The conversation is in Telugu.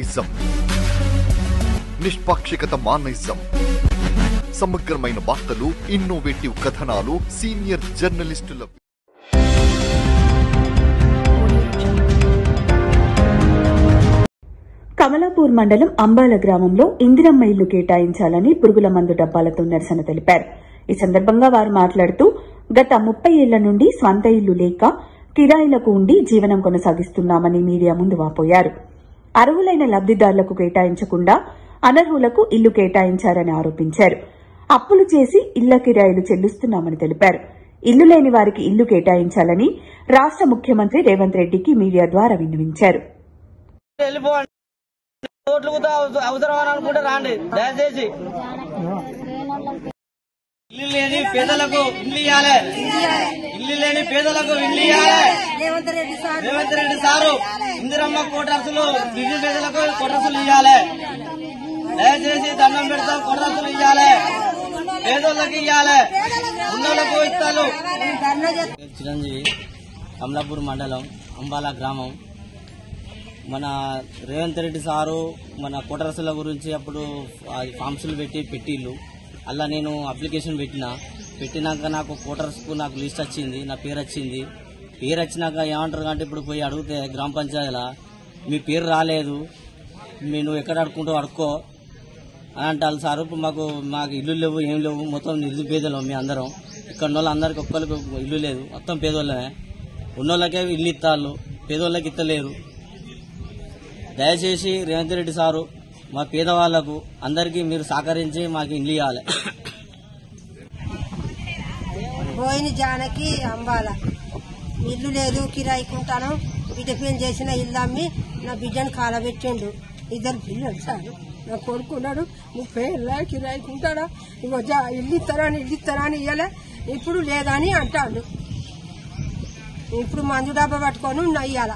ఇజం నిష్పాక్షికత మానయిజం సమగ్రమైన వార్తలు, ఇన్నోవేటివ్ కథనాలు, సీనియర్ జర్నలిస్టుల. కమలాపూర్ మండలం అంబాల గ్రామంలో ఇందిరమ్మ ఇల్లు కేటాయించాలని పురుగుల మందు డబ్బాలతో నిరసన తెలిపారు. ఈ సందర్భంగా వారు మాట్లాడుతూ గత 30 ఏళ్ల నుండి స్వంత ఇల్లు లేక కిరాయిలకు ఉండి జీవనం కొనసాగిస్తున్నామని మీడియా ముందు వాపోయారు. అర్హులైన లబ్దిదారులకు కేటాయించకుండా అనర్హులకు ఇల్లు కేటాయించారని ఆరోపించారు. అప్పులు చేసి ఇళ్ల కిరాయిలు చెల్లిస్తున్నామని తెలిపారు. ఇల్లు లేని వారికి ఇల్లు కేటాయించాలని రాష్ట ముఖ్యమంత్రి రేవంత్ రెడ్డికి మీడియా ద్వారా విన్నవించారు. ఇల్లు లేని పేదలకు ఇల్లు ఇవ్వాలి, ఇల్లు లేని పేదలకు ఇల్లు ఇవ్వాలి. రేవంత్ రెడ్డి సారు ఇందిరమ్మ కోటర్సులు గిరి పేదలకు కోటర్సులు ఇవ్వాలి. దయచేసి దండం పెడతాం, కోటర్సులు ఇవ్వాలి, పేదోళ్ళకి ఇవ్వాలి, ఉన్నోళ్ళకు ఇస్తాలు. చిరంజీవి, కమలాపూర్ మండలం అంబాల గ్రామం. మన రేవంత్ రెడ్డి సారు మన కోటరసుల గురించి అప్పుడు ఫామ్స్లు పెట్టిళ్ళు. అలా నేను అప్లికేషన్ పెట్టినాక నాకు కోటర్స్కు నాకు లిస్ట్ వచ్చింది, నా పేరు వచ్చింది. పేరు వచ్చినాక ఏమంటారు అంటే ఇప్పుడు పోయి అడిగితే గ్రామ పంచాయతీలో మీ పేరు రాలేదు, నువ్వు ఎక్కడ అడుక్కుంటూ అడుక్కో అని అంటారు సార్. ఇప్పుడు మాకు ఇల్లు లేవు, ఏం లేవు, మొత్తం నిరుపేదలం మీ అందరం. ఇక్కడ ఉన్న వాళ్ళందరికీ ఒక్కరికి ఇల్లు లేదు, మొత్తం పేదోళ్ళమే. ఉన్నోళ్ళకే ఇల్లు ఇస్తారు, పేదోళ్ళకి ఇస్తలేరు. దయచేసి రేవంత్ రెడ్డి సారు మా పేదవాళ్లకు అందరికీ మీరు సహకరించి మాకు ఇల్లు ఇవ్వాలి. పోయిన జానకి అంబాల ఇల్లు లేదు, కిరాయికుంటాను. బిడ్డ చేసిన ఇల్లు అమ్మి నా బిడ్డను కాలబెట్టిండు. 2 పిల్లలు సార్, నా కొడుకున్నాడు. 30 ఏళ్ళ కిరాయికుంటాడా, ఇగో ఇల్లు ఇస్తారా అని ఇయ్యలే, ఇప్పుడు లేదని అంటాడు. ఇప్పుడు మందు డబ్బా పట్టుకొని ఇయ్యాల.